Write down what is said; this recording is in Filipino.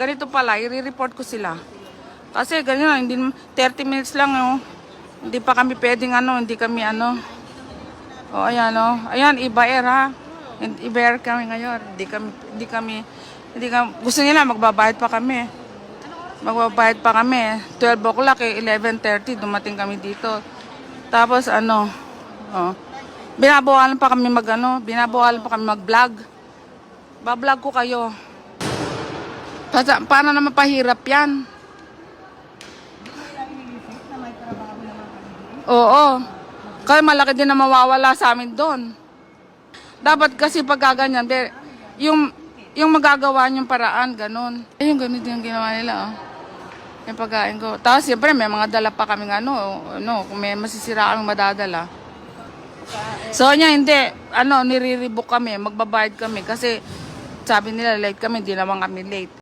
ganito pala, i-report ko sila. Kasi ganyan, hindi 30 minutes lang, oh. Hindi pa kami pwedeng hindi kami O ayan, oh. Ayan, iba-air ha. Iba-air kami ngayon. Hindi kami, gusto nila magbabayad pa kami. Magbabayad pa kami. 12 o'clock, 11:30 dumating kami dito. Tapos oh. Binabawalan pa kami binabawalan pa kami mag-vlog. Ba-vlog ko kayo. Paano naman pahirap yan? Oo. Kaya malaki din na mawawala sa amin doon. Dapat kasi pagkaganyan, yung magagawa niyong paraan, ganun. Ayun, ganun din ang ginawa nila, oh. Yung pagkain ko. Tapos, siyempre, may mga dala pa kaming kung may masisira kaming madadala. So, hindi, nire-rebook kami, magbabayad kami, kasi sabi nila late kami, hindi naman kami late.